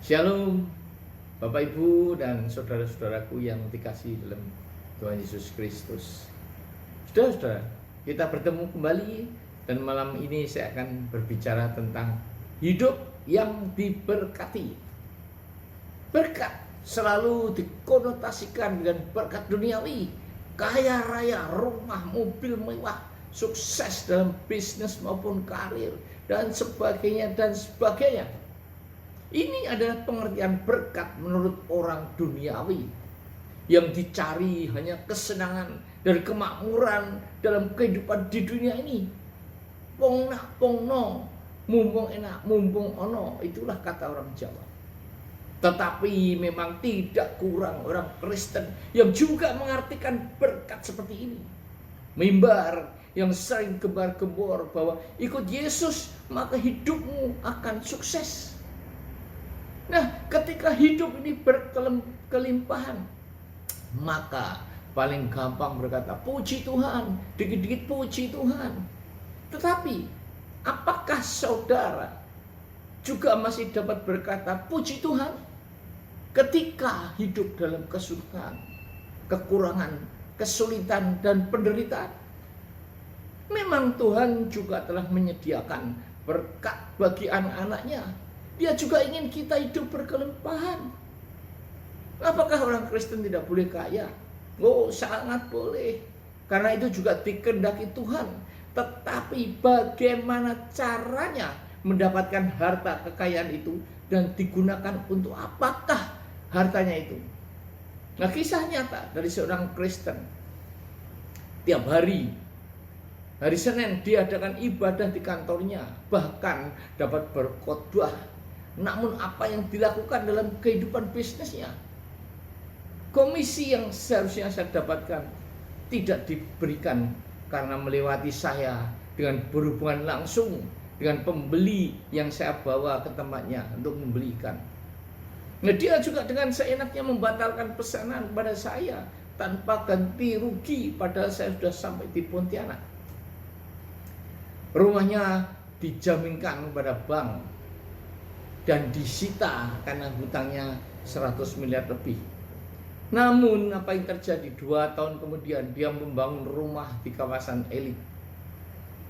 Shalom, Bapak Ibu dan saudara-saudaraku yang dikasihi dalam Tuhan Yesus Kristus. Saudara-saudara, kita bertemu kembali dan malam ini saya akan berbicara tentang hidup yang diberkati. Berkat selalu dikonotasikan dengan berkat duniawi, kaya raya, rumah, mobil mewah, sukses dalam bisnis maupun karir dan sebagainya dan sebagainya. Ini adalah pengertian berkat menurut orang duniawi. Yang dicari hanya kesenangan dan kemakmuran dalam kehidupan di dunia ini. Pong nak pong no, mumpung enak, mumpung ono, itulah kata orang Jawa. Tetapi memang tidak kurang orang Kristen yang juga mengartikan berkat seperti ini. Mimbar yang sering gembar-gembor bahwa ikut Yesus maka hidupmu akan sukses. Nah, ketika hidup ini berkelimpahan, maka paling gampang berkata, puji Tuhan, dikit-dikit puji Tuhan. Tetapi, apakah saudara juga masih dapat berkata, puji Tuhan, ketika hidup dalam kesulitan, kekurangan, kesulitan, dan penderitaan? Memang Tuhan juga telah menyediakan berkat bagi anak-anaknya. Dia juga ingin kita hidup berkelimpahan. Apakah orang Kristen tidak boleh kaya? Oh, sangat boleh. Karena itu juga dikehendaki Tuhan. Tetapi bagaimana caranya mendapatkan harta kekayaan itu dan digunakan untuk apakah hartanya itu? Nah, kisah nyata dari seorang Kristen. Tiap hari Senin diadakan ibadah di kantornya, bahkan dapat berkhotbah. Namun apa yang dilakukan dalam kehidupan bisnisnya, komisi yang seharusnya saya dapatkan tidak diberikan karena melewati saya dengan berhubungan langsung dengan pembeli yang saya bawa ke tempatnya untuk membelikan. Nah, dia juga dengan seenaknya membatalkan pesanan kepada saya tanpa ganti rugi, padahal saya sudah sampai di Pontianak. Rumahnya dijaminkan kepada bank dan disita karena hutangnya 100 miliar lebih. Namun apa yang terjadi? 2 tahun kemudian dia membangun rumah di kawasan elit.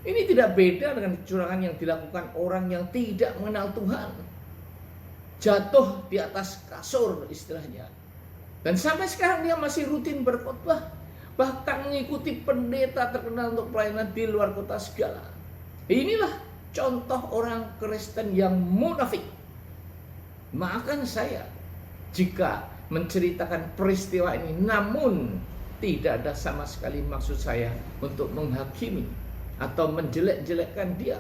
Ini tidak beda dengan kecurangan yang dilakukan orang yang tidak mengenal Tuhan. Jatuh di atas kasur istilahnya. Dan sampai sekarang dia masih rutin berkhotbah, bahkan mengikuti pendeta terkenal untuk pelayanan di luar kota segala. Inilah contoh orang Kristen yang munafik. Maafkan saya jika menceritakan peristiwa ini, namun tidak ada sama sekali maksud saya untuk menghakimi atau menjelek-jelekkan dia.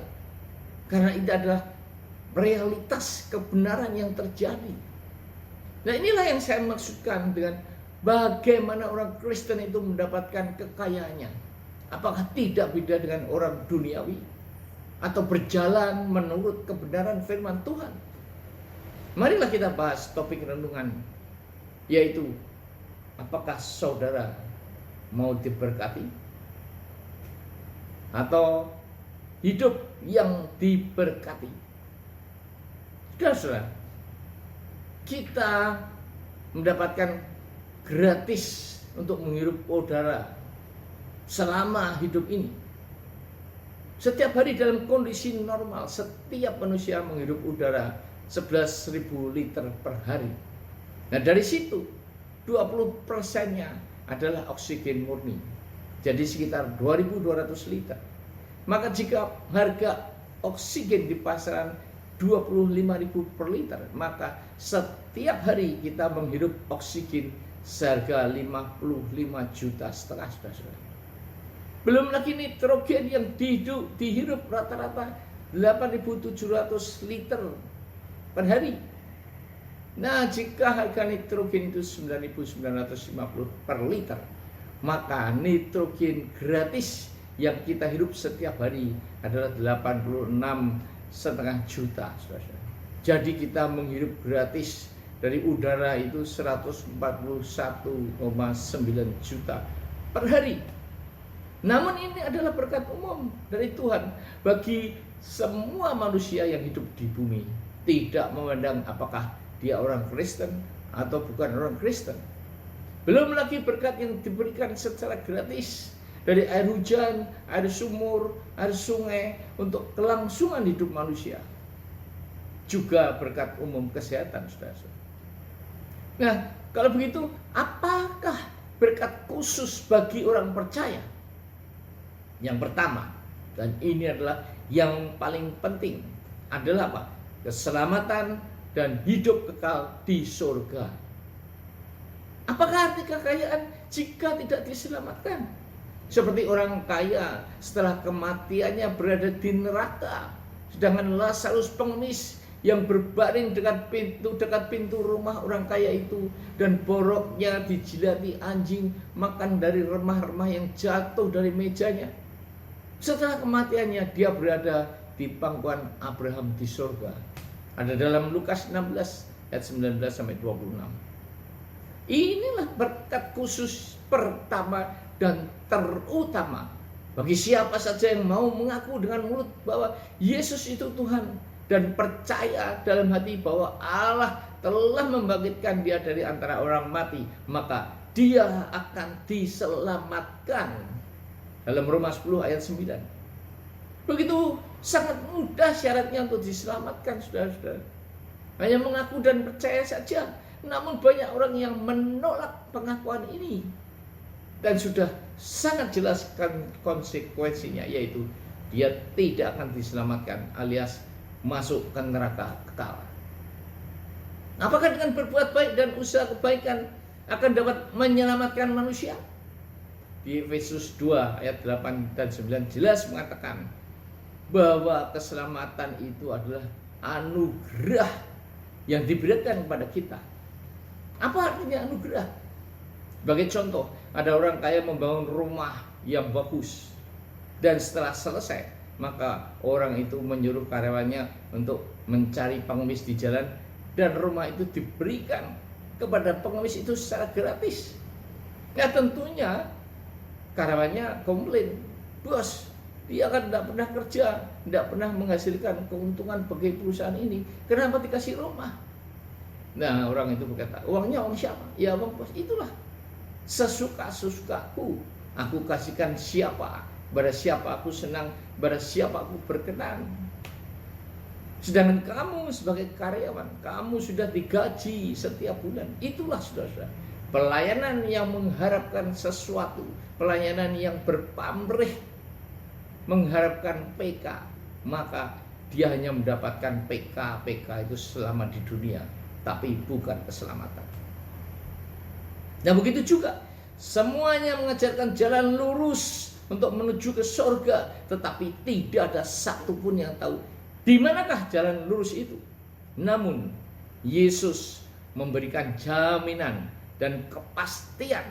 Karena itu adalah realitas kebenaran yang terjadi. Nah, inilah yang saya maksudkan dengan bagaimana orang Kristen itu mendapatkan kekayaannya. Apakah tidak beda dengan orang duniawi? Atau berjalan menurut kebenaran firman Tuhan? Marilah kita bahas topik renungan, yaitu apakah saudara mau diberkati atau hidup yang diberkati? Saudara, kita mendapatkan gratis untuk menghirup udara selama hidup ini. Setiap hari dalam kondisi normal, setiap manusia menghirup udara 11.000 liter per hari. Nah, dari situ 20%-nya adalah oksigen murni. Jadi sekitar 2.200 liter. Maka jika harga oksigen di pasaran 25.000 per liter, maka setiap hari kita menghirup oksigen seharga 55,5 juta saudara. Belum lagi nitrogen yang dihirup rata-rata 8.700 liter per hari. Nah, jika harga nitrogen itu 9.950 per liter, maka nitrogen gratis yang kita hirup setiap hari adalah 86,5 juta. Jadi kita menghirup gratis dari udara itu 141,9 juta per hari. Namun ini adalah berkat umum dari Tuhan bagi semua manusia yang hidup di bumi. Tidak memandang apakah dia orang Kristen atau bukan orang Kristen. Belum lagi berkat yang diberikan secara gratis dari air hujan, air sumur, air sungai untuk kelangsungan hidup manusia. Juga berkat umum kesehatan, saudara-saudara. Nah, kalau begitu, apakah berkat khusus bagi orang percaya? Yang pertama, dan ini adalah yang paling penting, adalah apa? Keselamatan dan hidup kekal di surga. Apakah arti kekayaan jika tidak diselamatkan? Seperti orang kaya setelah kematiannya berada di neraka, sedangkan Lazarus pengemis yang berbaring dekat pintu rumah orang kaya itu, dan boroknya dijilati anjing, makan dari remah-remah yang jatuh dari mejanya. Setelah kematiannya dia berada di pangkuan Abraham di surga. Ada dalam Lukas 16 ayat 19 sampai 26. Inilah berkat khusus pertama dan terutama bagi siapa saja yang mau mengaku dengan mulut bahwa Yesus itu Tuhan dan percaya dalam hati bahwa Allah telah membangkitkan dia dari antara orang mati, maka dia akan diselamatkan. Dalam Roma 10 ayat 9. Begitu sangat mudah syaratnya untuk diselamatkan, saudara-saudara. Hanya mengaku dan percaya saja. Namun banyak orang yang menolak pengakuan ini, dan sudah sangat jelaskan konsekuensinya, yaitu dia tidak akan diselamatkan alias masuk ke neraka kekal. Apakah dengan berbuat baik dan usaha kebaikan akan dapat menyelamatkan manusia? Di Efesus 2 ayat 8 dan 9 jelas mengatakan bahwa keselamatan itu adalah anugerah yang diberikan kepada kita. Apa artinya anugerah? Sebagai contoh, ada orang kaya membangun rumah yang bagus, dan setelah selesai maka orang itu menyuruh karyawannya untuk mencari pengemis di jalan, dan rumah itu diberikan kepada pengemis itu secara gratis. Ya tentunya karyawannya komplain, bos, dia kan tidak pernah kerja, tidak pernah menghasilkan keuntungan bagi perusahaan ini, kenapa dikasih rumah? Nah, orang itu berkata, uangnya uang siapa? Ya uang bos. Itulah sesuka-sukaku, aku kasihkan siapa, pada siapa aku senang, pada siapa aku berkenan. Sedangkan kamu sebagai karyawan, kamu sudah digaji setiap bulan. Itulah saudara-saudara, pelayanan yang mengharapkan sesuatu, pelayanan yang berpamrih, mengharapkan PK, maka dia hanya mendapatkan PK itu selama di dunia, tapi bukan keselamatan. Nah begitu juga, semuanya mengajarkan jalan lurus untuk menuju ke surga, tetapi tidak ada satupun yang tahu di manakah jalan lurus itu. Namun Yesus memberikan jaminan dan kepastian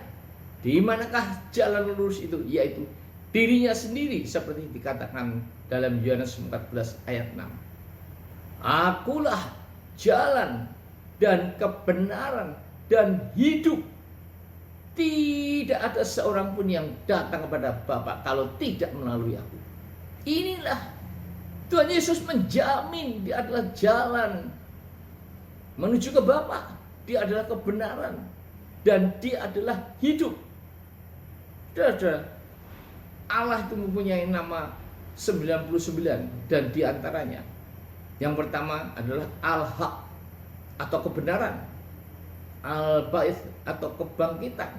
di manakah jalan lurus itu, yaitu dirinya sendiri, seperti dikatakan dalam Yohanes 14 ayat 6. Akulah jalan dan kebenaran dan hidup. Tidak ada seorang pun yang datang kepada Bapa kalau tidak melalui aku. Inilah Tuhan Yesus menjamin dia adalah jalan menuju ke Bapa. Dia adalah kebenaran dan dia adalah hidup. Saudara, Allah itu mempunyai nama 99, dan diantaranya yang pertama adalah Al-Haq atau kebenaran, Al-Ba'its atau kebangkitan,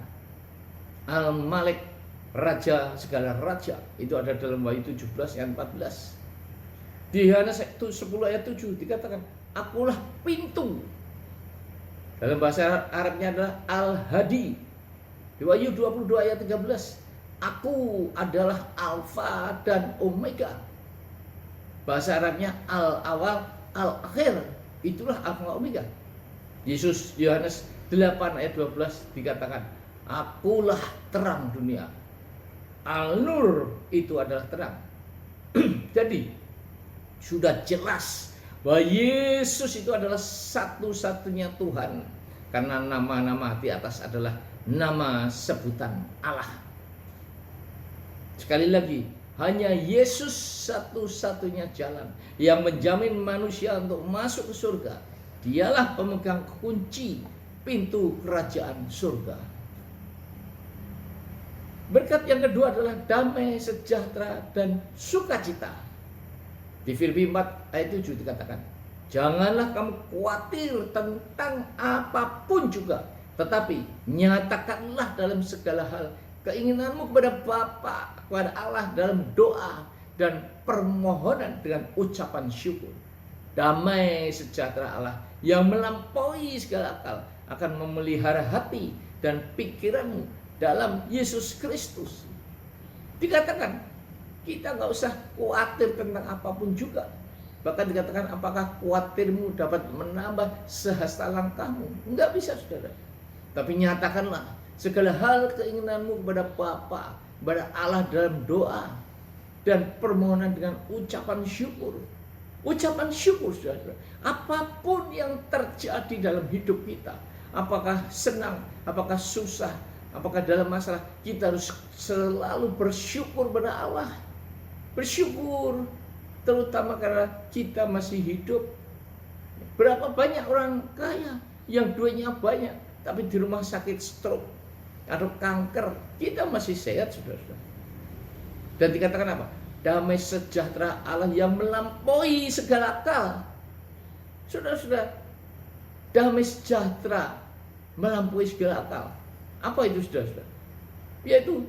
Al-Malik raja segala raja. Itu ada dalam Wahyu 17 ayat 14. Di Yohanes 10 ayat 7 dikatakan, akulah pintu. Dalam bahasa Arabnya adalah Al-Hadi. Di Wahyu 22 ayat 13, aku adalah Alfa dan Omega. Bahasa Arabnya Al-Awal, Al-Akhir. Itulah Alfa dan Omega. Yesus Yohanes 8 ayat 12 dikatakan, akulah terang dunia. Al-Nur itu adalah terang. Jadi sudah jelas bahwa Yesus itu adalah satu-satunya Tuhan, karena nama-nama di atas adalah nama sebutan Allah. Sekali lagi, hanya Yesus satu-satunya jalan yang menjamin manusia untuk masuk ke surga. Dialah pemegang kunci pintu kerajaan surga. Berkat yang kedua adalah damai, sejahtera, dan sukacita. Di Filipi 4 ayat 7 dikatakan, janganlah kamu khawatir tentang apapun juga, tetapi nyatakanlah dalam segala hal keinginanmu kepada Bapa, kepada Allah dalam doa dan permohonan dengan ucapan syukur. Damai sejahtera Allah yang melampaui segala akal akan memelihara hati dan pikiranmu dalam Yesus Kristus. Dikatakan kita nggak usah khawatir tentang apapun juga. Bahkan dikatakan apakah khawatirmu dapat menambah sehasta langkahmu? Enggak bisa, saudara. Tapi nyatakanlah segala hal keinginanmu kepada Bapa, kepada Allah dalam doa dan permohonan dengan ucapan syukur. Ucapan syukur, saudara. Apapun yang terjadi dalam hidup kita, apakah senang, apakah susah, apakah dalam masalah, kita harus selalu bersyukur pada Allah. Bersyukur, terutama karena kita masih hidup. Berapa banyak orang kaya yang duitnya banyak, tapi di rumah sakit stroke atau kanker, kita masih sehat, saudara. Dan dikatakan apa? Damai sejahtera Allah yang melampaui segala akal. Saudara-saudara, damai sejahtera melampaui segala akal. Apa itu, saudara-saudara? Yaitu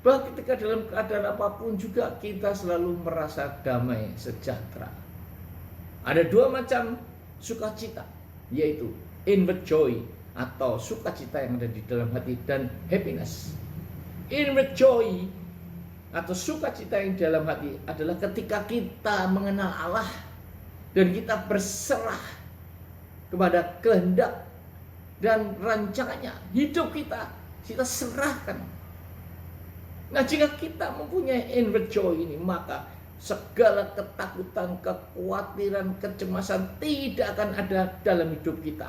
bahwa ketika dalam keadaan apapun juga kita selalu merasa damai sejahtera. Ada dua macam sukacita, yaitu inward joy atau sukacita yang ada di dalam hati, dan happiness. Inward joy atau sukacita yang di dalam hati adalah ketika kita mengenal Allah dan kita berserah kepada kehendak dan rancangannya hidup kita serahkan. Nah, jika kita mempunyai inward joy ini, maka segala ketakutan, kekhawatiran, kecemasan tidak akan ada dalam hidup kita.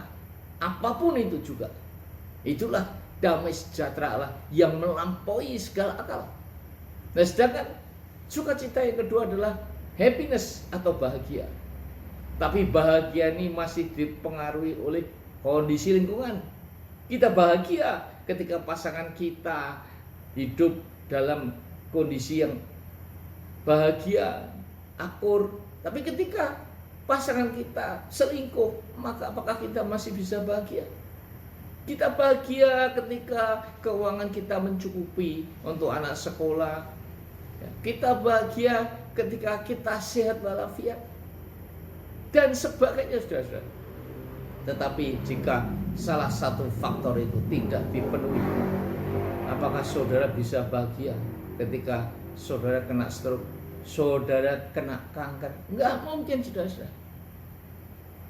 Apapun itu juga. Itulah damai sejahtera Allah yang melampaui segala akal. Nah, sedangkan sukacita yang kedua adalah happiness atau bahagia. Tapi bahagia ini masih dipengaruhi oleh kondisi lingkungan. Kita bahagia ketika pasangan kita hidup dalam kondisi yang bahagia, akur. Tapi ketika pasangan kita selingkuh, maka apakah kita masih bisa bahagia? Kita bahagia ketika keuangan kita mencukupi untuk anak sekolah. Kita bahagia ketika kita sehat walafiat dan sebagainya, saudara. Tetapi jika salah satu faktor itu tidak dipenuhi, apakah saudara bisa bahagia ketika saudara kena stroke, saudara kena kanker? Enggak mungkin, saudara.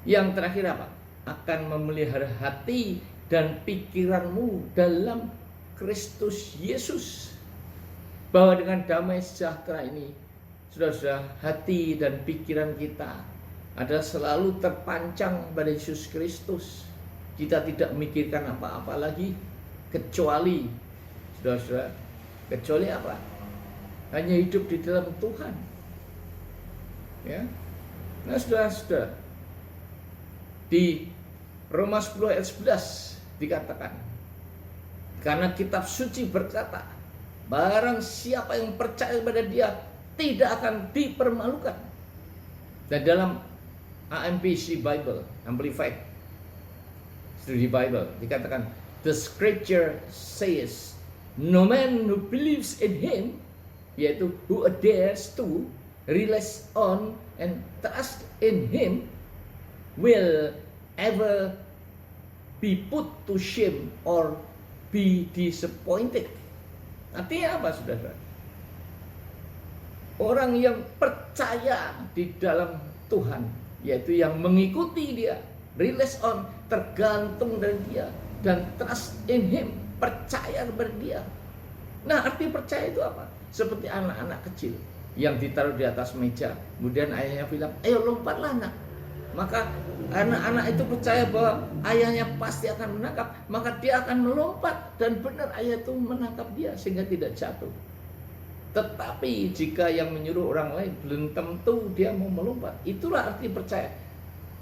Yang terakhir apa? Akan memelihara hati dan pikiranmu dalam Kristus Yesus. Bahwa dengan damai sejahtera ini, saudara, hati dan pikiran kita adalah selalu terpancang pada Yesus Kristus. Kita tidak memikirkan apa-apa lagi kecuali, saudara, kecuali apa? Hanya hidup di dalam Tuhan. Ya. Nah, saudara, di Roma 10 ayat 11 dikatakan, karena kitab suci berkata, barang siapa yang percaya kepada Dia tidak akan dipermalukan. Dan dalam AMPC Bible, Amplified Study Bible, dikatakan, the scripture says, no man who believes in Him, yaitu who adheres to, relies on, and trust in Him, will ever be put to shame or be disappointed. Artinya apa, saudara? Orang yang percaya di dalam Tuhan, yaitu yang mengikuti Dia, relies on, tergantung dari Dia, dan trust in Him, percaya kepada Dia. Nah, arti percaya itu apa? Seperti anak-anak kecil yang ditaruh di atas meja, kemudian ayahnya bilang, ayo lompatlah nak. Maka anak-anak itu percaya bahwa ayahnya pasti akan menangkap, maka dia akan melompat, dan benar ayah itu menangkap dia sehingga tidak jatuh. Tetapi jika yang menyuruh orang lain, belum tentu dia mau melompat. Itulah arti percaya.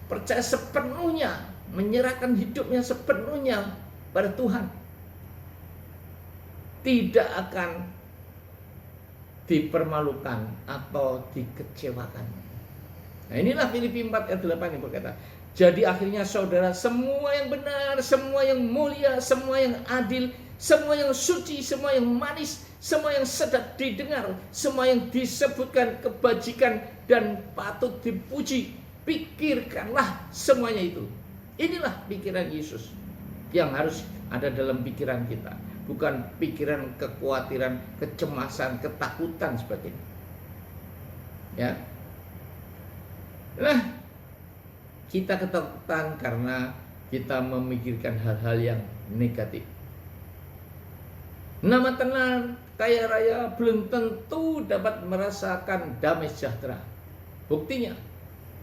percaya sepenuhnya, menyerahkan hidupnya sepenuhnya pada Tuhan, tidak akan dipermalukan atau dikecewakan. Nah, inilah Filipi 4 ayat 8 yang berkata, jadi akhirnya saudara, semua yang benar, semua yang mulia, semua yang adil, semua yang suci, semua yang manis, semua yang sedap didengar, semua yang disebutkan kebajikan dan patut dipuji, pikirkanlah semuanya itu. Inilah pikiran Yesus yang harus ada dalam pikiran kita, bukan pikiran kekhawatiran, kecemasan, ketakutan sebagainya. Ya. Nah, kita ketakutan karena kita memikirkan hal-hal yang negatif. Nama tenar, kaya raya belum tentu dapat merasakan damai sejahtera. Buktinya,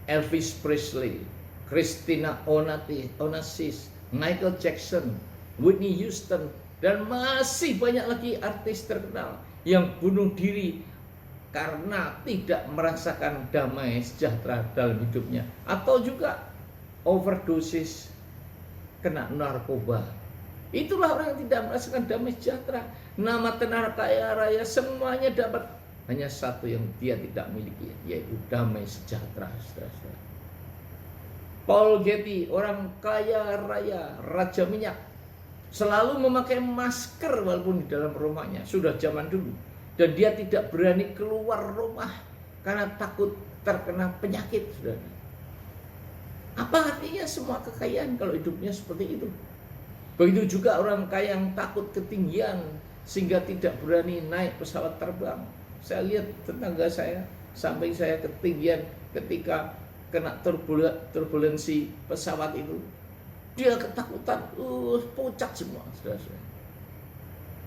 Elvis Presley, Christina Onassis, Michael Jackson, Whitney Houston, dan masih banyak lagi artis terkenal yang bunuh diri karena tidak merasakan damai sejahtera dalam hidupnya, atau juga overdosis, kena narkoba. Itulah orang yang tidak merasakan damai sejahtera. Nama tenar, kaya raya, semuanya dapat, hanya satu yang dia tidak miliki, yaitu damai sejahtera. Paul Getty, orang kaya raya, raja minyak, selalu memakai masker walaupun di dalam rumahnya, sudah zaman dulu. Dan dia tidak berani keluar rumah karena takut terkena penyakit. Apa artinya semua kekayaan kalau hidupnya seperti itu? Begitu juga orang kaya yang takut ketinggian sehingga tidak berani naik pesawat terbang. Saya lihat tetangga saya, sampai saya ketinggian ketika kena turbulensi pesawat itu, dia ketakutan, pucat semua, saudara-saudara.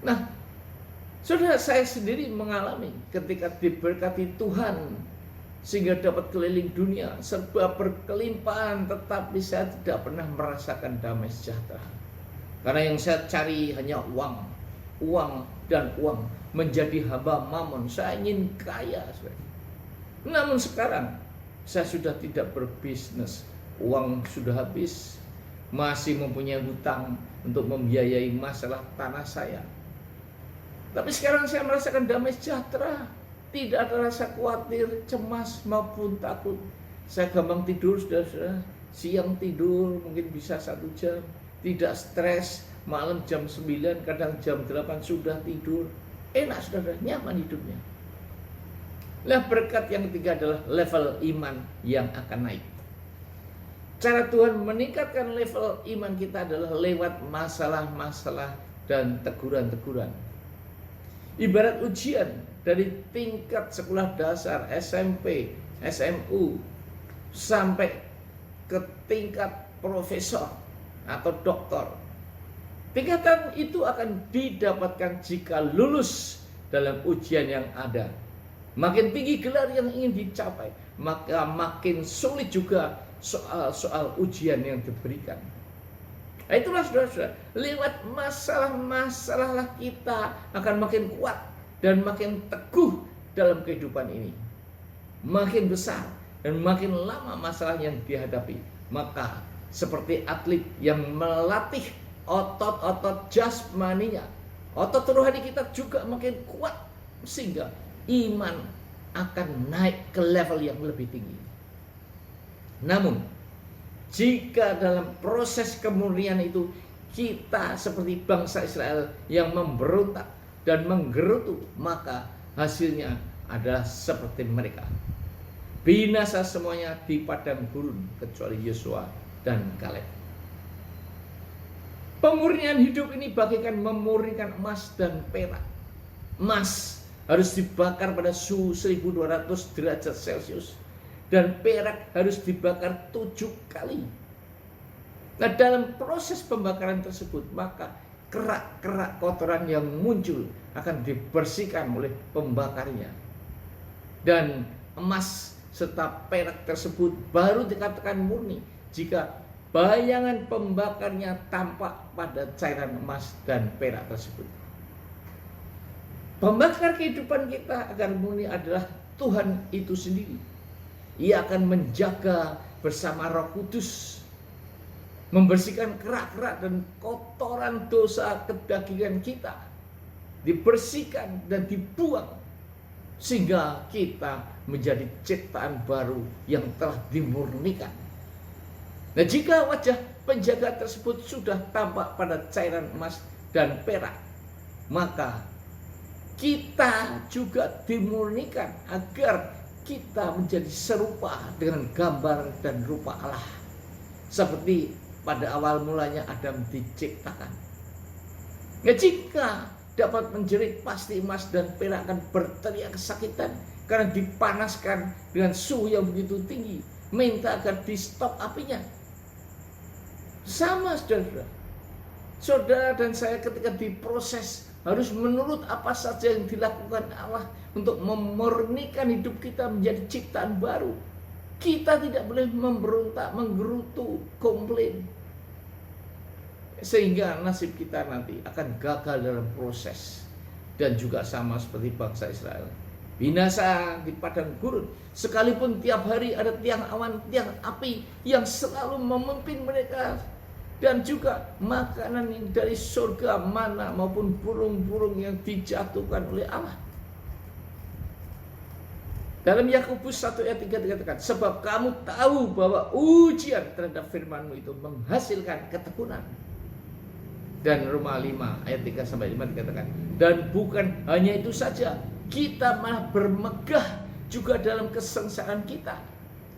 Nah, saudara, saya sendiri mengalami ketika diberkati Tuhan sehingga dapat keliling dunia serba berkelimpahan, tetapi saya tidak pernah merasakan damai sejahtera. Karena yang saya cari hanya uang, uang dan uang, menjadi hamba mamon. Saya ingin kaya, saudara. Namun sekarang saya sudah tidak berbisnis, uang sudah habis, masih mempunyai hutang untuk membiayai masalah tanah saya. Tapi sekarang saya merasakan damai sejahtera. Tidak ada rasa khawatir, cemas maupun takut. Saya gampang tidur, saudara. Siang tidur mungkin bisa 1 jam. Tidak stres, malam jam 9, kadang jam 8 sudah tidur. Enak, saudara, nyaman hidupnya. Nah, berkat yang ketiga adalah level iman yang akan naik. Cara Tuhan meningkatkan level iman kita adalah lewat masalah-masalah dan teguran-teguran. Ibarat ujian dari tingkat sekolah dasar, SMP, SMU, sampai ke tingkat profesor atau doktor. Tingkatan itu akan didapatkan jika lulus dalam ujian yang ada. Makin tinggi gelar yang ingin dicapai, maka makin sulit juga soal-soal ujian yang diberikan. Nah, itulah saudara-saudara, lewat masalah-masalah lah kita akan makin kuat dan makin teguh dalam kehidupan ini. Makin besar dan makin lama masalah yang dihadapi, maka seperti atlet yang melatih otot-otot jasmaninya, otot rohani kita juga makin kuat sehingga iman akan naik ke level yang lebih tinggi. Namun, jika dalam proses kemurnian itu kita seperti bangsa Israel yang memberontak dan menggerutu, maka hasilnya adalah seperti mereka. Binasa semuanya di padang gurun kecuali Yosua dan Kaleb. Pemurnian hidup ini bagaikan memurnikan emas dan perak. Emas harus dibakar pada suhu 1200 derajat Celcius. Dan perak harus dibakar 7 kali. Nah, dalam proses pembakaran tersebut, maka kerak-kerak kotoran yang muncul akan dibersihkan oleh pembakarnya. Dan emas serta perak tersebut baru dikatakan murni jika bayangan pembakarnya tampak pada cairan emas dan perak tersebut. Pembakar kehidupan kita agar murni adalah Tuhan itu sendiri. Ia akan menjaga bersama Roh Kudus, membersihkan kerak-kerak dan kotoran dosa kedagingan kita, dibersihkan dan dibuang, sehingga kita menjadi ciptaan baru yang telah dimurnikan. Nah, jika wajah penjaga tersebut sudah tampak pada cairan emas dan perak, maka kita juga dimurnikan agar kita menjadi serupa dengan gambar dan rupa Allah, seperti pada awal mulanya Adam diciptakan. Nah, jika dapat menjerit, pasti emas dan perak akan berteriak kesakitan karena dipanaskan dengan suhu yang begitu tinggi, minta agar di stop apinya. Sama saudara, saudara dan saya ketika diproses harus menurut apa saja yang dilakukan Allah untuk memurnikan hidup kita menjadi ciptaan baru. Kita tidak boleh memberontak, menggerutu, komplain, sehingga nasib kita nanti akan gagal dalam proses. Dan juga sama seperti bangsa Israel, binasa di padang gurun, sekalipun tiap hari ada tiang awan, tiang api yang selalu memimpin mereka, dan juga makanan yang dari surga, mana maupun burung-burung yang dijatuhkan oleh Allah. Dalam Yakobus 1 ayat 3 dikatakan, sebab kamu tahu bahwa ujian terhadap firman-Mu itu menghasilkan ketekunan. Dan Roma 5 ayat 3 sampai 5 dikatakan, dan bukan hanya itu saja, kita malah bermegah juga dalam kesengsaraan kita,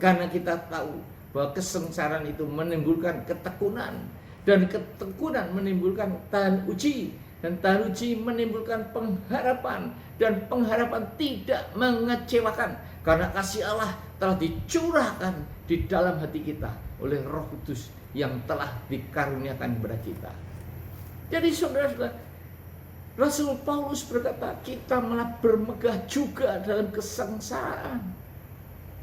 karena kita tahu bahwa kesengsaraan itu menimbulkan ketekunan, dan ketekunan menimbulkan tahan uji, dan tahan uji menimbulkan pengharapan, dan pengharapan tidak mengecewakan, karena kasih Allah telah dicurahkan di dalam hati kita oleh Roh Kudus yang telah dikaruniakan kepada kita. Jadi saudara-saudara, Rasul Paulus berkata, kita malah bermegah juga dalam kesengsaraan.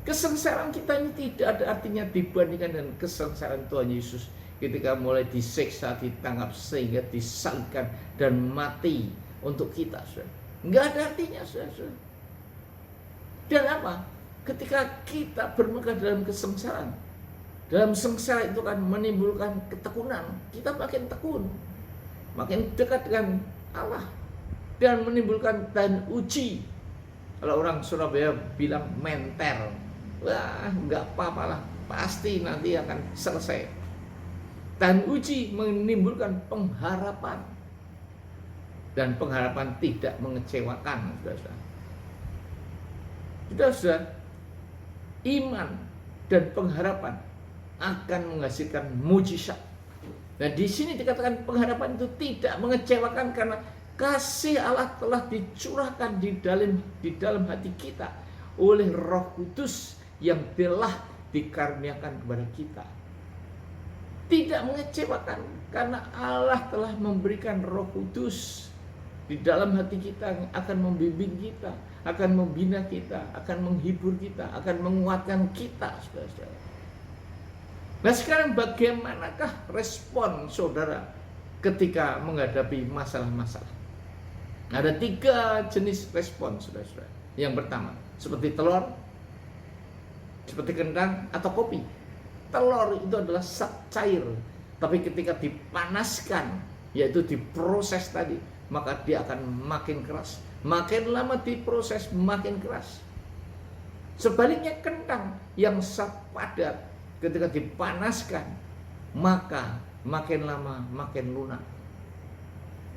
Kesengsaraan kita ini tidak ada artinya dibandingkan dengan kesengsaraan Tuhan Yesus ketika mulai disiksa, ditangkap sehingga disalibkan dan mati untuk kita, saudara. Enggak ada artinya, saudara. Dan apa? Ketika kita bermegah dalam kesengsaraan, dalam sengsara itu kan menimbulkan ketekunan. Kita makin tekun, makin dekat dengan Allah, dan menimbulkan tahan uji. Kalau orang Surabaya bilang menter, wah nggak apa-apa lah, pasti nanti akan selesai. Tahan uji menimbulkan pengharapan, dan pengharapan tidak mengecewakan, saudara. Saudara, iman dan pengharapan akan menghasilkan mujizat. Nah, di sini dikatakan pengharapan itu tidak mengecewakan karena kasih Allah telah dicurahkan di dalam hati kita oleh Roh Kudus yang telah dikaruniakan kepada kita. Tidak mengecewakan karena Allah telah memberikan Roh Kudus di dalam hati kita yang akan membimbing kita, akan membina kita, akan menghibur kita, akan menguatkan kita, saudara-saudara. Nah, sekarang bagaimanakah respon saudara ketika menghadapi masalah-masalah? Ada 3 jenis respon, saudara-saudara. Yang pertama, seperti telur, seperti kentang, atau kopi. Telur itu adalah zat cair, tapi ketika dipanaskan, yaitu diproses tadi, maka dia akan makin keras. Makin lama diproses, makin keras. Sebaliknya kentang yang zat padat, ketika dipanaskan, maka makin lama makin lunak.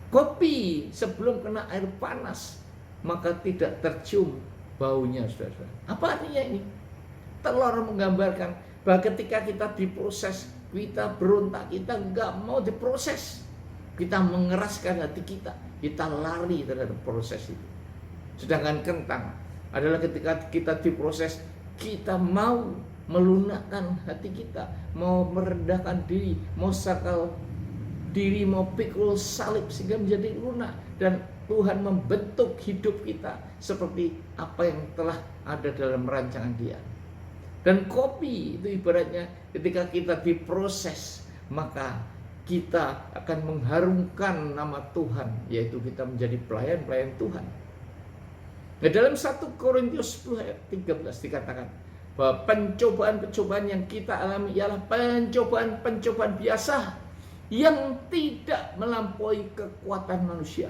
Kopi sebelum kena air panas, maka tidak tercium baunya, saudara. Apa artinya ini? Telur menggambarkan bahwa ketika kita diproses, kita berontak, kita nggak mau diproses, kita mengeraskan hati kita lari terhadap proses itu. Sedangkan kentang adalah ketika kita diproses, kita mau melunakkan hati kita, mau merendahkan diri, mau sakal diri, mau pikul salib sehingga menjadi lunak, dan Tuhan membentuk hidup kita seperti apa yang telah ada dalam rancangan Dia. Dan kopi itu ibaratnya ketika kita diproses, maka kita akan mengharumkan nama Tuhan, yaitu kita menjadi pelayan-pelayan Tuhan. Nah, dalam 1 Korintus 10 ayat 13 dikatakan, bahwa pencobaan-pencobaan yang kita alami ialah pencobaan-pencobaan biasa yang tidak melampaui kekuatan manusia.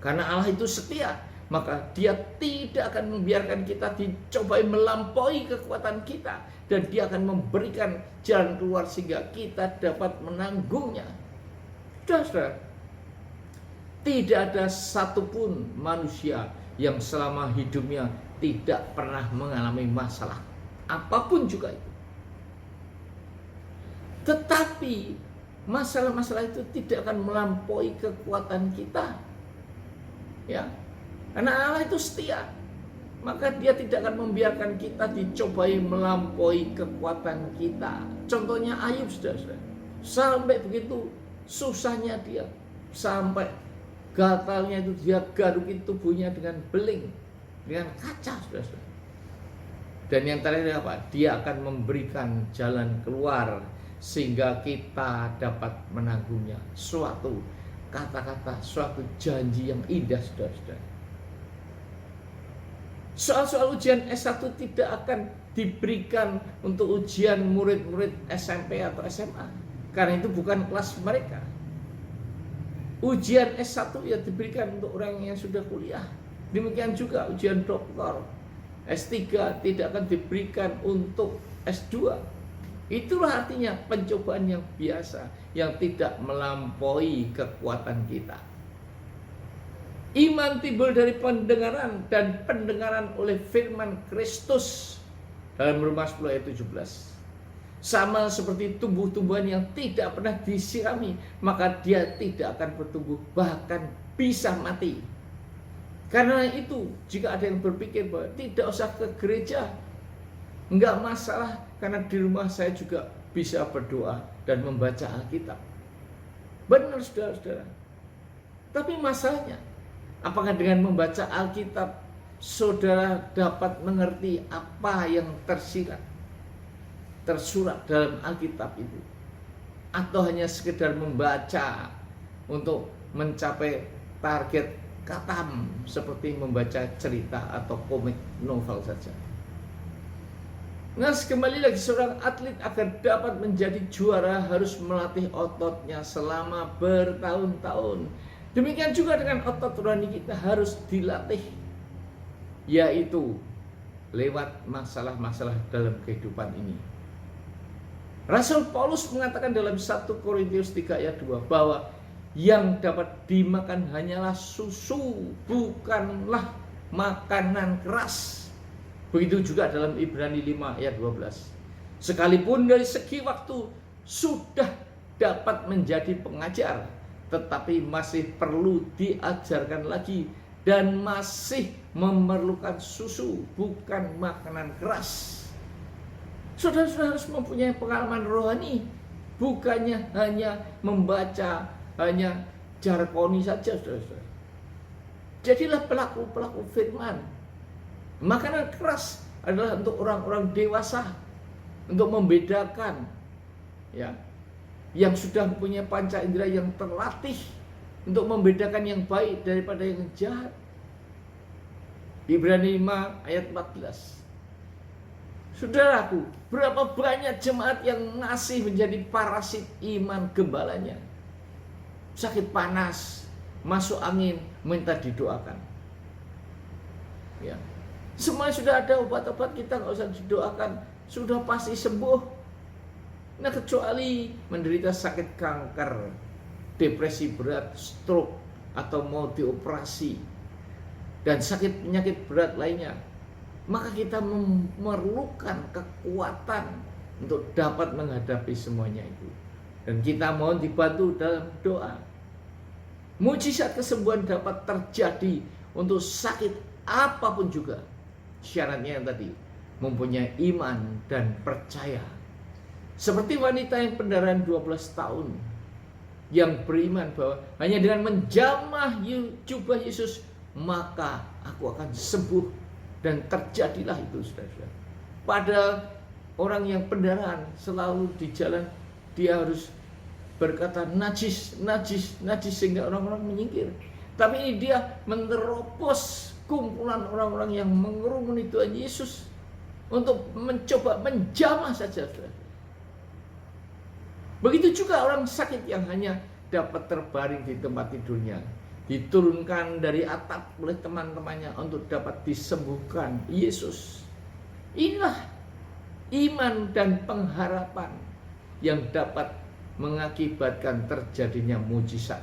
Karena Allah itu setia, maka Dia tidak akan membiarkan kita dicobai melampaui kekuatan kita, dan Dia akan memberikan jalan keluar sehingga kita dapat menanggungnya. Saudara, tidak ada satupun manusia yang selama hidupnya tidak pernah mengalami masalah, apapun juga itu. Tetapi masalah-masalah itu tidak akan melampaui kekuatan kita. Ya, karena Allah itu setia, maka Dia tidak akan membiarkan kita dicobai melampaui kekuatan kita. Contohnya Ayub, saudara, sampai begitu susahnya dia, sampai gatalnya itu dia garuki tubuhnya dengan beling, dengan kaca, saudara. Dan yang terakhir apa? Dia akan memberikan jalan keluar sehingga kita dapat menanggungnya. Suatu kata-kata, suatu janji yang indah, saudara-saudara. Soal-soal ujian S1 tidak akan diberikan untuk ujian murid-murid SMP atau SMA, karena itu bukan kelas mereka. Ujian S1 ya diberikan untuk orang yang sudah kuliah. Demikian juga ujian doktor. S3 tidak akan diberikan untuk S2. Itulah artinya pencobaan yang biasa, yang tidak melampaui kekuatan kita. Iman timbul dari pendengaran, dan pendengaran oleh firman Kristus. Dalam Roma 10 ayat 17. Sama seperti tumbuh-tumbuhan yang tidak pernah disirami, maka dia tidak akan bertumbuh, bahkan bisa mati. Karena itu, jika ada yang berpikir bahwa tidak usah ke gereja, enggak masalah, karena di rumah saya juga bisa berdoa dan membaca Alkitab. Benar, saudara-saudara. Tapi masalahnya, apakah dengan membaca Alkitab saudara dapat mengerti apa yang tersurat dalam Alkitab itu? Atau hanya sekedar membaca untuk mencapai target khatam, seperti membaca cerita atau komik novel saja? Nah, kembali lagi, seorang atlet agar dapat menjadi juara harus melatih ototnya selama bertahun-tahun. Demikian juga dengan otot rohani kita harus dilatih, yaitu lewat masalah-masalah dalam kehidupan ini. Rasul Paulus mengatakan dalam 1 Korintus 3 ayat 2 bahwa yang dapat dimakan hanyalah susu, bukanlah makanan keras. Begitu juga dalam Ibrani 5 ayat 12. Sekalipun dari segi waktu sudah dapat menjadi pengajar, tetapi masih perlu diajarkan lagi dan masih memerlukan susu, bukan makanan keras. Saudara-saudara harus mempunyai pengalaman rohani, bukannya hanya membaca, hanya jargoni saja, saudara-saudara. Jadilah pelaku-pelaku firman. Makanan keras adalah untuk orang-orang dewasa, untuk membedakan, ya, yang sudah mempunyai panca indera yang terlatih untuk membedakan yang baik daripada yang jahat. Ibrani 5 ayat 14. Saudaraku, berapa banyak jemaat yang masih menjadi parasit iman gembalanya. Sakit panas, masuk angin, minta didoakan. Ya. Semua sudah ada obat-obat, kita nggak usah didoakan, sudah pasti sembuh. Nah, kecuali menderita sakit kanker, depresi berat, stroke, atau mau dioperasi, dan sakit penyakit berat lainnya, maka kita memerlukan kekuatan untuk dapat menghadapi semuanya itu. Dan kita mohon dibantu dalam doa. Mujizat kesembuhan dapat terjadi untuk sakit apapun juga. Syaratnya yang tadi, mempunyai iman dan percaya. Seperti wanita yang pendarahan 12 tahun yang beriman bahwa hanya dengan menjamah jubah Yesus maka aku akan sembuh, dan terjadilah itu, saudara. Padahal orang yang pendarahan selalu di jalan dia harus berkata najis, najis, najis sehingga orang-orang menyingkir. Tapi ini dia menerobos kumpulan orang-orang yang mengerumuni Tuhan Yesus. untuk mencoba menjamah saja, saudara. Begitu juga orang sakit yang hanya dapat terbaring di tempat tidurnya, diturunkan dari atap oleh teman-temannya untuk dapat disembuhkan Yesus. Inilah iman dan pengharapan yang dapat mengakibatkan terjadinya mujizat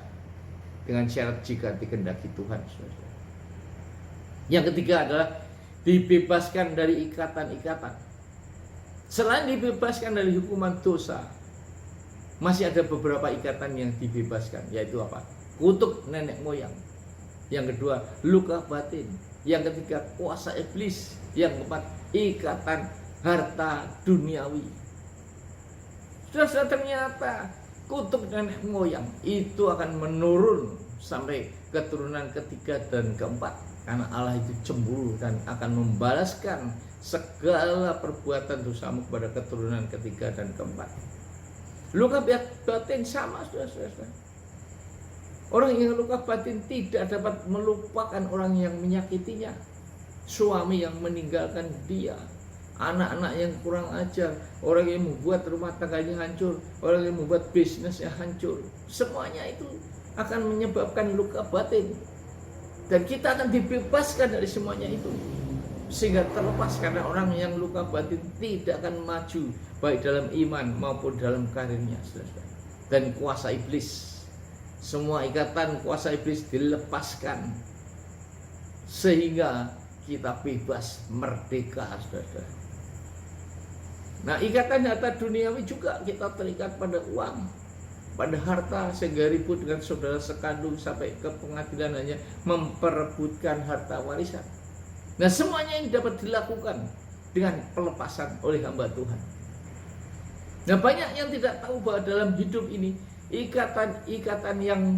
dengan syarat jika dikehendaki Tuhan, saudara. Yang ketiga adalah dibebaskan dari ikatan-ikatan. Selain dibebaskan dari hukuman dosa, masih ada beberapa ikatan yang dibebaskan, yaitu apa? Kutuk nenek moyang. Yang kedua, luka batin. Yang ketiga, kuasa iblis. Yang keempat, ikatan harta duniawi. Sudah ternyata kutuk nenek moyang itu akan menurun sampai keturunan ketiga dan keempat, karena Allah itu cemburu dan akan membalaskan segala perbuatan dosamu kepada keturunan ketiga dan keempat. Luka batin sama, saudara. Orang yang luka batin tidak dapat melupakan orang yang menyakitinya, suami yang meninggalkan dia, anak-anak yang kurang ajar, orang yang membuat rumah tangganya hancur, orang yang membuat bisnisnya hancur. Semuanya itu akan menyebabkan luka batin, dan kita akan dibebaskan dari semuanya itu, sehingga terlepas, karena orang yang luka batin tidak akan maju baik dalam iman maupun dalam karirnya, saudara. Dan kuasa iblis, semua ikatan kuasa iblis dilepaskan sehingga kita bebas, merdeka, saudara. Nah, ikatan harta duniawi juga, kita terikat pada uang, pada harta, sehingga ribut dengan saudara sekandung sampai ke pengadilan hanya memperebutkan harta warisan. Nah, semuanya ini dapat dilakukan dengan pelepasan oleh hamba Tuhan. Nah, banyak yang tidak tahu bahwa dalam hidup ini ikatan-ikatan yang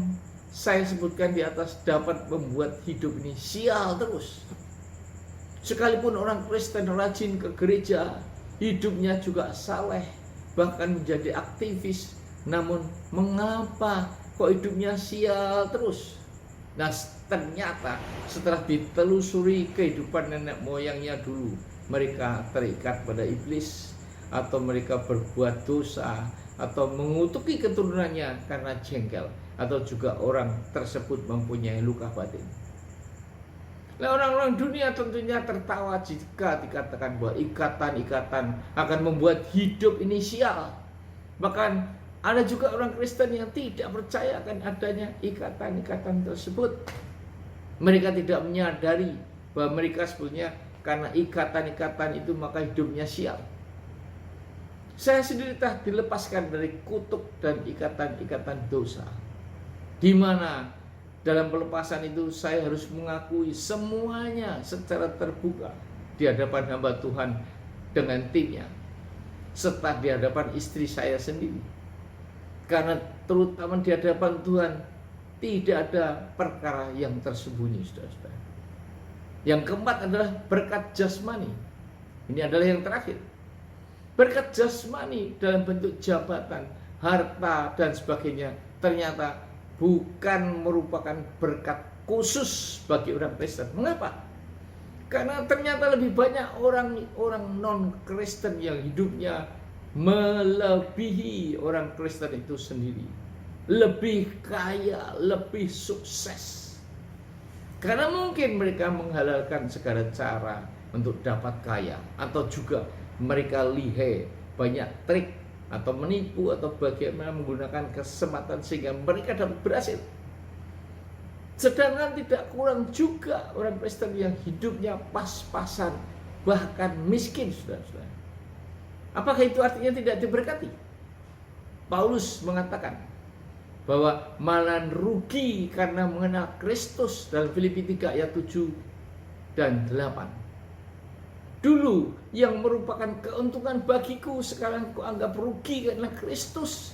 saya sebutkan di atas dapat membuat hidup ini sial terus. Sekalipun orang Kristen rajin ke gereja, hidupnya juga saleh, bahkan menjadi aktivis, namun mengapa kok hidupnya sial terus? Nah, ternyata setelah ditelusuri kehidupan nenek moyangnya dulu, mereka terikat pada iblis, atau mereka berbuat dosa, atau mengutuki keturunannya karena jengkel, atau juga orang tersebut mempunyai luka batin. Nah, orang-orang dunia tentunya tertawa jika dikatakan bahwa ikatan-ikatan akan membuat hidup ini sial. Bahkan ada juga orang Kristen yang tidak percaya akan adanya ikatan-ikatan tersebut. Mereka tidak menyadari bahwa mereka sebetulnya karena ikatan-ikatan itu maka hidupnya sial. Saya sendiri telah dilepaskan dari kutuk dan ikatan-ikatan dosa, di mana dalam pelepasan itu saya harus mengakui semuanya secara terbuka di hadapan hamba Tuhan dengan timnya, serta di hadapan istri saya sendiri. Karena terutama di hadapan Tuhan tidak ada perkara yang tersembunyi, saudara-saudara. Yang keempat adalah berkat jasmani. Ini adalah yang terakhir. Berkat jasmani dalam bentuk jabatan, harta, dan sebagainya ternyata bukan merupakan berkat khusus bagi orang Kristen. Mengapa? Karena ternyata lebih banyak orang non-Kristen yang hidupnya melebihi orang Kristen itu sendiri, lebih kaya, lebih sukses. Karena mungkin mereka menghalalkan segala cara untuk dapat kaya, atau juga mereka lihai, banyak trik atau menipu atau bagaimana menggunakan kesempatan sehingga mereka dapat berhasil. Sedangkan tidak kurang juga orang Kristen yang hidupnya pas-pasan, bahkan miskin, saudara-saudara. Apakah itu artinya tidak diberkati? Paulus mengatakan bahwa malah rugi karena mengenal Kristus dalam Filipi 3 ayat 7 dan 8. Dulu yang merupakan keuntungan bagiku, sekarang kuanggap rugi karena Kristus.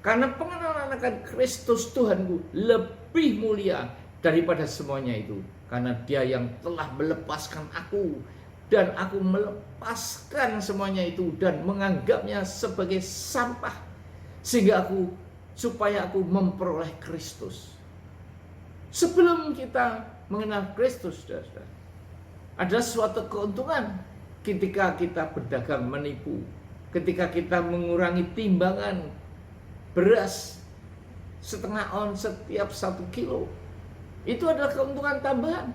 Karena pengenalan akan Kristus Tuhanku lebih mulia daripada semuanya itu. Karena Dia yang telah melepaskan aku, dan aku melepaskan semuanya itu dan menganggapnya sebagai sampah, supaya aku memperoleh Kristus. Sebelum kita mengenal Kristus, saudara, ada suatu keuntungan ketika kita berdagang menipu, ketika kita mengurangi timbangan beras setengah on setiap 1 kilo, itu adalah keuntungan tambahan.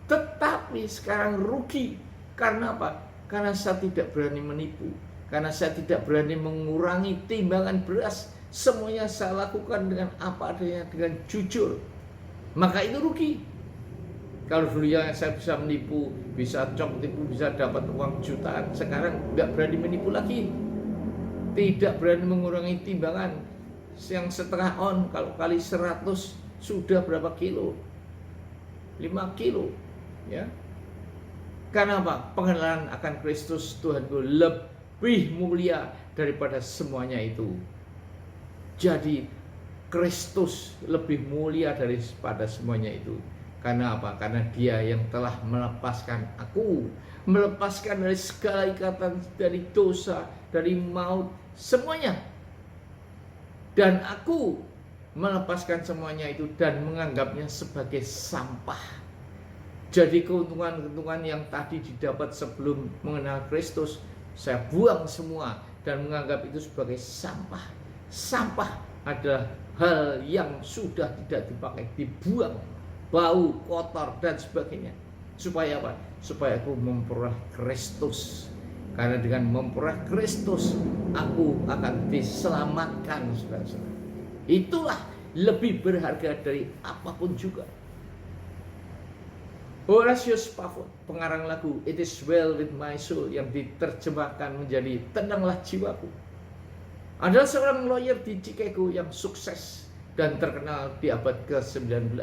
Tetapi sekarang rugi. Karena apa? Karena saya tidak berani menipu, karena saya tidak berani mengurangi timbangan beras. Semuanya saya lakukan dengan apa adanya, dengan jujur. Maka itu rugi. Kalau dulu yang saya bisa menipu, bisa cok tipu, bisa dapat uang jutaan, sekarang nggak berani menipu lagi. Tidak berani mengurangi timbangan. Yang setengah on, kalau kali 100 sudah berapa kilo? 5 kilo, ya. Karena apa? Pengenalan akan Kristus Tuhanku lebih mulia daripada semuanya itu. Jadi Kristus lebih mulia daripada semuanya itu. Karena apa? Karena Dia yang telah melepaskan aku, melepaskan dari segala ikatan, dari dosa, dari maut, semuanya. Dan aku melepaskan semuanya itu dan menganggapnya sebagai sampah. Jadi keuntungan-keuntungan yang tadi didapat sebelum mengenal Kristus, saya buang semua dan menganggap itu sebagai sampah. Sampah adalah hal yang sudah tidak dipakai, dibuang, bau, kotor, dan sebagainya. Supaya apa? Supaya aku memperoleh Kristus. Karena dengan memperoleh Kristus, aku akan diselamatkan, saudara-saudara. Itulah lebih berharga dari apapun juga. Horatius Spafford, pengarang lagu It Is Well With My Soul, yang diterjemahkan menjadi Tenanglah Jiwaku, adalah seorang lawyer di Chicago yang sukses dan terkenal di abad ke-19.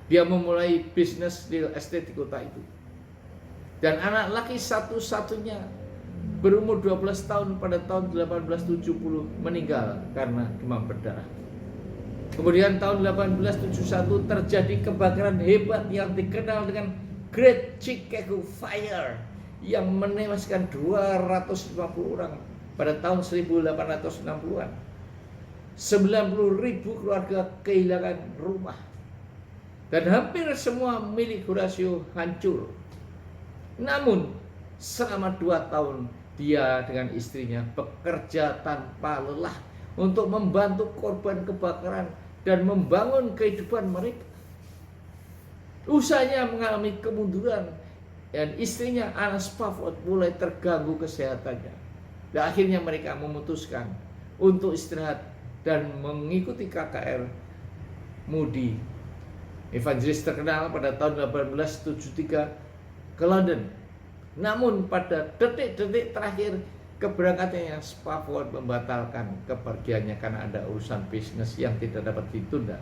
Dia memulai bisnis real estate di kota itu. Dan anak laki satu-satunya berumur 12 tahun pada tahun 1870 meninggal karena demam berdarah. Kemudian tahun 1871 terjadi kebakaran hebat yang dikenal dengan Great Chicago Fire yang menewaskan 250 orang pada tahun 1860-an. 90.000 keluarga kehilangan rumah. Dan hampir semua milik Horatio hancur. Namun selama 2 tahun dia dengan istrinya bekerja tanpa lelah untuk membantu korban kebakaran dan membangun kehidupan mereka. Usahanya mengalami kemunduran dan istrinya Anna Spafford mulai terganggu kesehatannya. Dan akhirnya mereka memutuskan untuk istirahat dan mengikuti KKR Moody, evangelis terkenal pada tahun 1873 ke London. Namun pada detik-detik terakhir keberangkatannya, Spafford membatalkan kepergiannya karena ada urusan bisnis yang tidak dapat ditunda.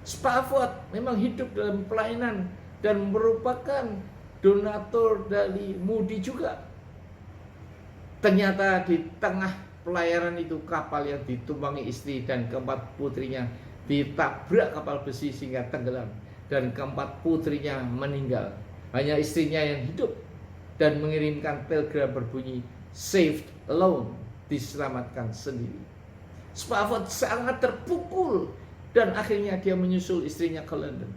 Spafford memang hidup dalam pelayanan dan merupakan donatur dari Moody juga. Ternyata di tengah pelayaran itu kapal yang ditumpangi istri dan keempat putrinya ditabrak kapal besi sehingga tenggelam dan keempat putrinya meninggal. Hanya istrinya yang hidup dan mengirimkan telegram berbunyi saved alone, diselamatkan sendiri. Spafford sangat terpukul dan akhirnya dia menyusul istrinya ke London.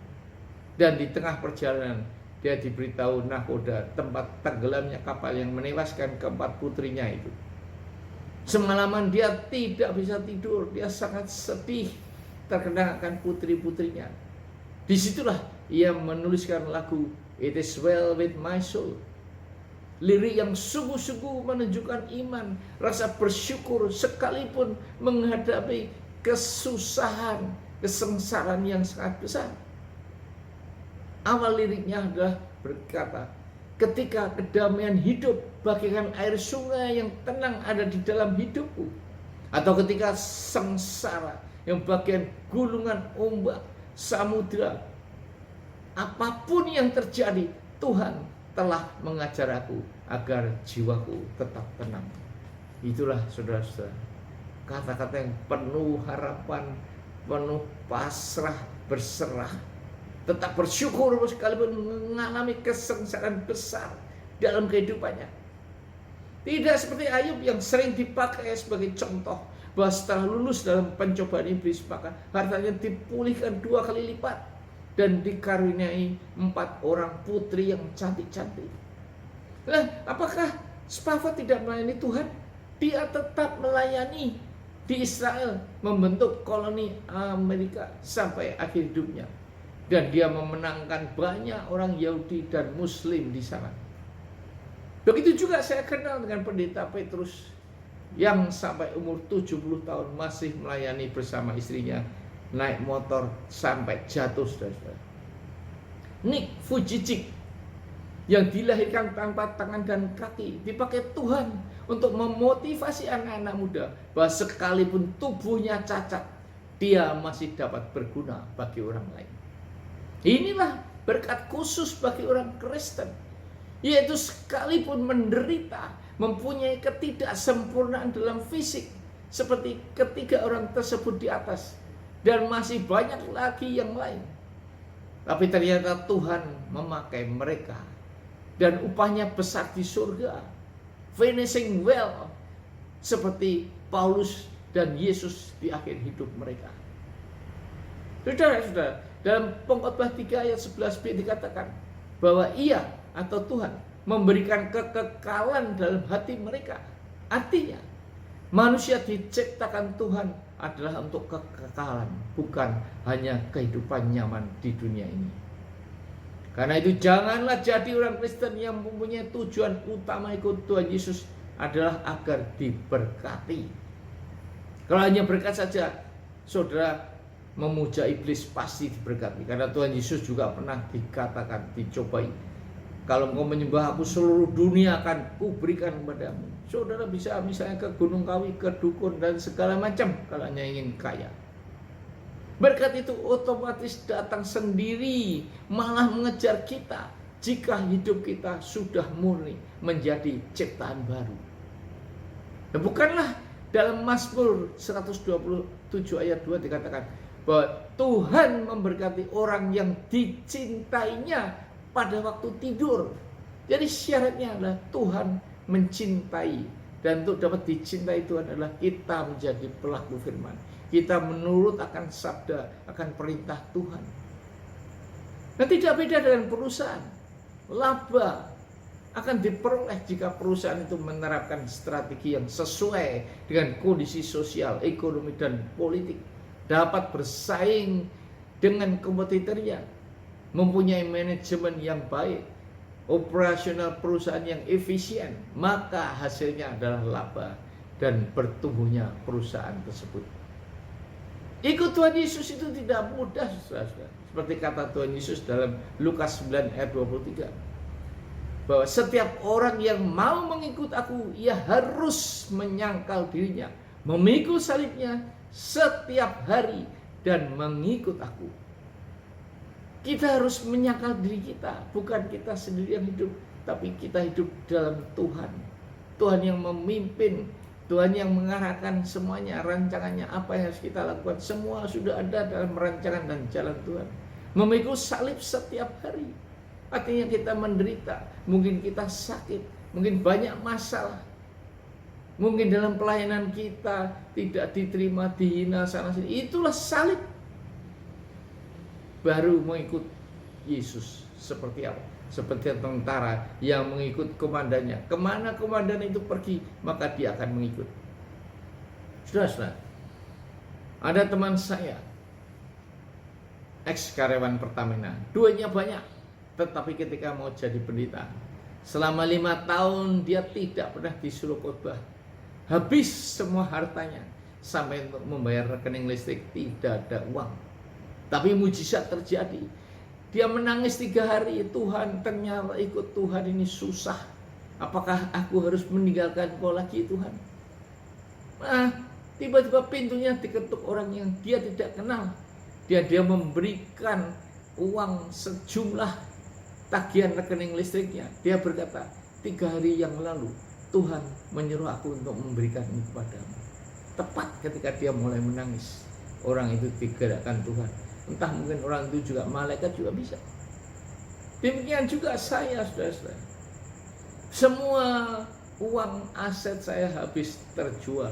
Dan di tengah perjalanan dia diberitahu nakoda tempat tenggelamnya kapal yang menewaskan keempat putrinya itu. Semalaman dia tidak bisa tidur, dia sangat sedih terkenang akan putri-putrinya. Disitulah ia menuliskan lagu It Is Well With My Soul. Lirik yang sungguh-sungguh menunjukkan iman, rasa bersyukur sekalipun menghadapi kesusahan, kesengsaraan yang sangat besar. Awal liriknya adalah berkata, ketika kedamaian hidup bagaikan air sungai yang tenang ada di dalam hidupku. Atau ketika sengsara yang bagian gulungan ombak samudra. Apapun yang terjadi, Tuhan telah mengajar aku agar jiwaku tetap tenang. Itulah saudara-saudara, kata-kata yang penuh harapan, penuh pasrah, berserah, tetap bersyukur sekalipun mengalami kesengsaraan besar dalam kehidupannya. Tidak seperti Ayub yang sering dipakai sebagai contoh bahwa setelah lulus dalam pencobaan iblis maka hartanya dipulihkan 2 kali lipat dan dikaruniai 4 orang putri yang cantik-cantik. Nah, apakah Spavot tidak melayani Tuhan? Dia tetap melayani di Israel, membentuk koloni Amerika sampai akhir hidupnya. Dan dia memenangkan banyak orang Yahudi dan Muslim di sana. Begitu juga saya kenal dengan pendeta Petrus yang sampai umur 70 tahun masih melayani bersama istrinya, naik motor sampai jatuh, saudara. Nick Vujicic yang dilahirkan tanpa tangan dan kaki dipakai Tuhan untuk memotivasi anak-anak muda bahwa sekalipun tubuhnya cacat, dia masih dapat berguna bagi orang lain. Inilah berkat khusus bagi orang Kristen, yaitu sekalipun menderita, mempunyai ketidaksempurnaan dalam fisik seperti ketiga orang tersebut di atas, dan masih banyak lagi yang lain, tapi ternyata Tuhan memakai mereka dan upahnya besar di surga, finishing well, seperti Paulus dan Yesus di akhir hidup mereka. Saudara-saudara, dalam Pengkhotbah 3 ayat 11b dikatakan bahwa ia atau Tuhan memberikan kekekalan dalam hati mereka. Artinya, manusia diciptakan Tuhan adalah untuk kekekalan, bukan hanya kehidupan nyaman di dunia ini. Karena itu janganlah jadi orang Kristen yang mempunyai tujuan utama ikut Tuhan Yesus adalah agar diberkati. Kalau hanya berkat saja, saudara memuja iblis pasti diberkati. Karena Tuhan Yesus juga pernah dikatakan, dicobai, kalau engkau menyembah aku, seluruh dunia akan kuberikan kepadamu. Saudara bisa misalnya ke Gunung Kawi, ke dukun dan segala macam kalau hanya ingin kaya. Berkat itu otomatis datang sendiri, malah mengejar kita jika hidup kita sudah murni menjadi ciptaan baru. Dan bukanlah dalam Mazmur 127 ayat 2 dikatakan bahwa Tuhan memberkati orang yang dicintainya pada waktu tidur. Jadi syaratnya adalah Tuhan mencintai, dan untuk dapat dicintai Tuhan adalah kita menjadi pelaku firman. Kita menurut akan sabda, akan perintah Tuhan. Dan tidak beda dengan perusahaan. Laba akan diperoleh jika perusahaan itu menerapkan strategi yang sesuai dengan kondisi sosial, ekonomi, dan politik. Dapat bersaing dengan kompetitornya, mempunyai manajemen yang baik, operasional perusahaan yang efisien, maka hasilnya adalah laba dan bertumbuhnya perusahaan tersebut. Ikut Tuhan Yesus itu tidak mudah, saudara. Seperti kata Tuhan Yesus dalam Lukas 9 ayat 23, bahwa setiap orang yang mau mengikut aku, ia harus menyangkal dirinya, memikul salibnya setiap hari dan mengikut aku. Kita harus menyangkal diri kita, bukan kita sendiri yang hidup, tapi kita hidup dalam Tuhan. Tuhan yang memimpin, Tuhan yang mengarahkan semuanya, rancangannya apa yang harus kita lakukan, semua sudah ada dalam rancangan dan jalan Tuhan. Memikul salib setiap hari, artinya kita menderita, mungkin kita sakit, mungkin banyak masalah, mungkin dalam pelayanan kita tidak diterima, dihina sana sini. Itulah salib. Baru mengikut Yesus seperti apa? Seperti tentara yang mengikut komandannya. Kemana komandan itu pergi, maka dia akan mengikut. Saudara-saudara, ada teman saya, ex karyawan Pertamina, duitnya banyak, tetapi ketika mau jadi pendeta, selama 5 tahun dia tidak pernah disuruh khotbah. Habis semua hartanya, sampai untuk membayar rekening listrik tidak ada uang. Tapi mujizat terjadi. Dia menangis 3 hari. Tuhan, ternyata ikut Tuhan ini susah. Apakah aku harus meninggalkan Kau lagi, Tuhan? Nah, tiba-tiba pintunya diketuk orang yang dia tidak kenal. Dia memberikan uang sejumlah tagihan rekening listriknya. Dia berkata, 3 hari yang lalu Tuhan menyuruh aku untuk memberikan ini kepadamu. Tepat ketika dia mulai menangis, orang itu digerakkan Tuhan. Entah mungkin orang itu juga malaikat juga bisa. Demikian juga saya, saudara-saudara. Semua uang aset saya habis terjual.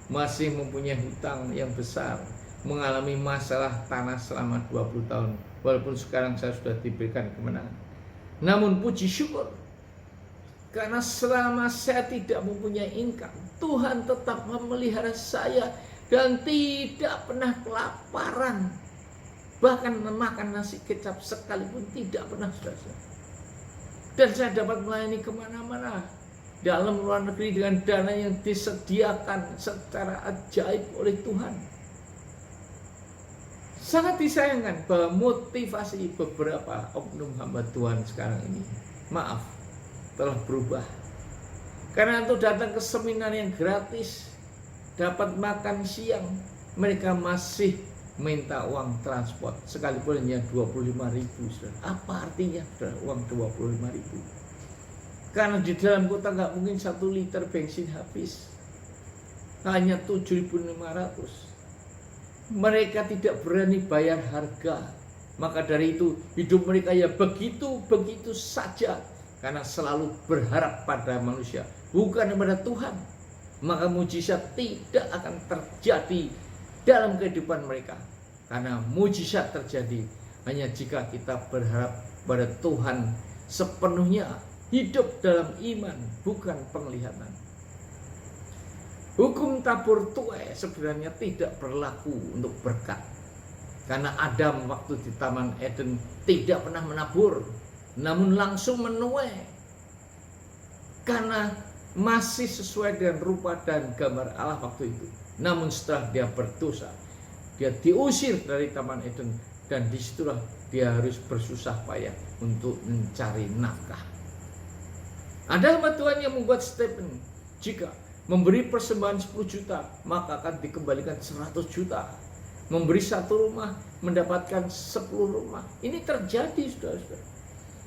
Masih mempunyai hutang yang besar. Mengalami masalah tanah selama 20 tahun walaupun sekarang saya sudah diberikan kemenangan. Namun puji syukur, karena selama saya tidak mempunyai income, Tuhan tetap memelihara saya dan tidak pernah kelaparan. Bahkan makan nasi kecap sekalipun tidak pernah, saudara. Dan saya dapat melayani kemana-mana, dalam luar negeri, dengan dana yang disediakan secara ajaib oleh Tuhan. Sangat disayangkan bahwa motivasi beberapa oknum hamba Tuhan sekarang ini, maaf, telah berubah. Karena untuk datang ke seminar yang gratis, dapat makan siang, mereka masih minta uang transport, sekalipun hanya 25.000. Apa artinya uang 25.000? Karena di dalam kota nggak mungkin 1 liter bensin habis, hanya 7.500. Mereka tidak berani bayar harga, maka dari itu hidup mereka ya begitu saja, karena selalu berharap pada manusia, bukan kepada Tuhan. Maka mujizat tidak akan terjadi dalam kehidupan mereka, karena mujizat terjadi hanya jika kita berharap pada Tuhan sepenuhnya, hidup dalam iman, bukan penglihatan. Hukum tabur tuai sebenarnya tidak berlaku untuk berkat, karena Adam waktu di Taman Eden tidak pernah menabur, namun langsung menuai, karena masih sesuai dengan rupa dan gambar Allah waktu itu. Namun setelah dia berdosa, dia diusir dari Taman Eden, dan disitulah dia harus bersusah payah untuk mencari nafkah. Ada hamba Tuhan yang membuat statement, jika memberi persembahan 10 juta, maka akan dikembalikan 100 juta. Memberi 1 rumah, mendapatkan 10 rumah. Ini terjadi, saudara-saudara.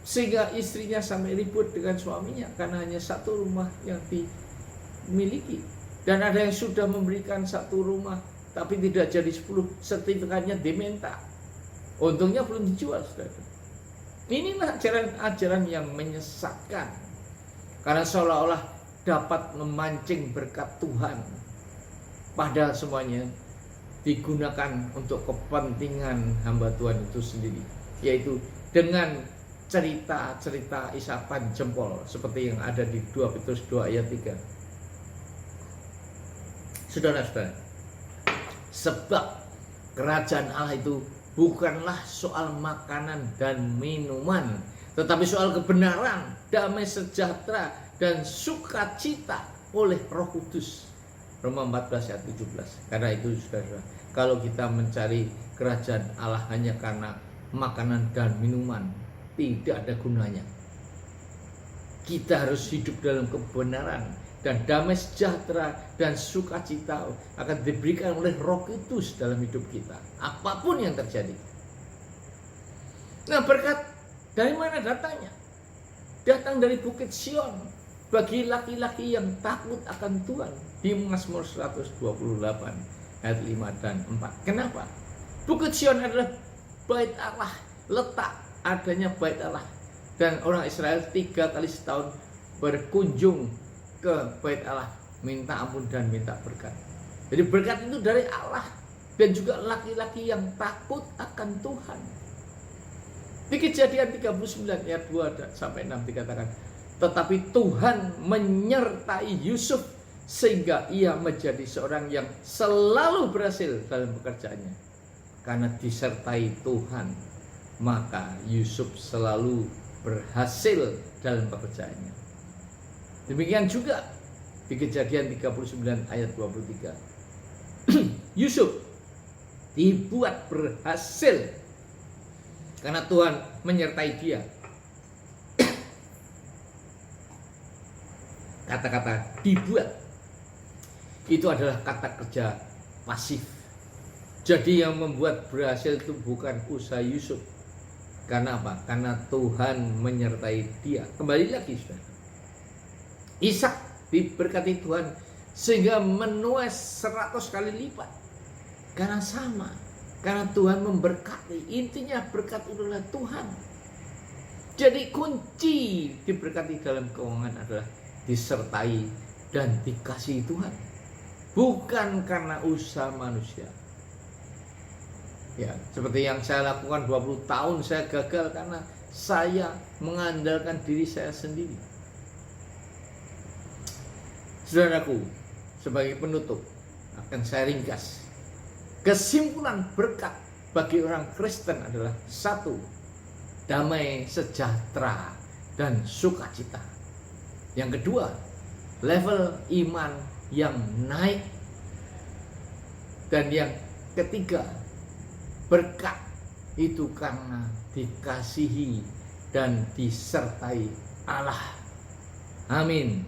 Sehingga istrinya sampai ribut dengan suaminya, karena hanya 1 rumah yang dimiliki. Dan ada yang sudah memberikan 1 rumah, tapi tidak jadi 10, sertifikatnya diminta. Untungnya belum dijual, saudara. Inilah ajaran yang menyesatkan, karena seolah-olah dapat memancing berkat Tuhan, padahal semuanya digunakan untuk kepentingan hamba Tuhan itu sendiri, yaitu dengan cerita-cerita isapan jempol seperti yang ada di 2 Petrus 2 ayat 3. Saudara-saudara, sebab kerajaan Allah itu bukanlah soal makanan dan minuman, tetapi soal kebenaran, damai sejahtera, dan sukacita oleh Roh Kudus. Roma 14 ayat 17. Karena itu, saudara, kalau kita mencari kerajaan Allah hanya karena makanan dan minuman, tidak ada gunanya. Kita harus hidup dalam kebenaran, dan damai sejahtera dan sukacita akan diberikan oleh Roh Kudus dalam hidup kita, apapun yang terjadi. Nah, berkat dari mana datangnya? Datang dari Bukit Sion bagi laki-laki yang takut akan Tuhan, di Mazmur 128 ayat 5 dan 4. Kenapa? Bukit Sion adalah bait Allah, letak adanya bait Allah, dan orang Israel 3 kali setahun berkunjung ke bait Allah, minta ampun dan minta berkat. Jadi berkat itu dari Allah, dan juga laki-laki yang takut akan Tuhan. Di Kejadian 39 ayat 2 sampai 6 dikatakan, tetapi Tuhan menyertai Yusuf sehingga ia menjadi seorang yang selalu berhasil dalam pekerjaannya. Karena disertai Tuhan, maka Yusuf selalu berhasil dalam pekerjaannya. Demikian juga di Kejadian 39 ayat 23. Yusuf dibuat berhasil karena Tuhan menyertai dia. Kata-kata dibuat itu adalah kata kerja pasif. Jadi yang membuat berhasil itu bukan usaha Yusuf. Karena apa? Karena Tuhan menyertai dia. Kembali lagi, saudara. Ishak diberkati Tuhan sehingga menuai 100 kali lipat. Karena sama. Karena Tuhan memberkati. Intinya berkat adalah Tuhan. Jadi kunci diberkati dalam keuangan adalah disertai dan dikasihi Tuhan. Bukan karena usaha manusia. Ya, seperti yang saya lakukan 20 tahun saya gagal karena saya mengandalkan diri saya sendiri. Saudaraku, sebagai penutup akan saya ringkas. Kesimpulan berkat bagi orang Kristen adalah satu, damai, sejahtera, dan sukacita. Yang kedua, level iman yang naik. Dan yang ketiga, berkat itu karena dikasihi dan disertai Allah. Amin.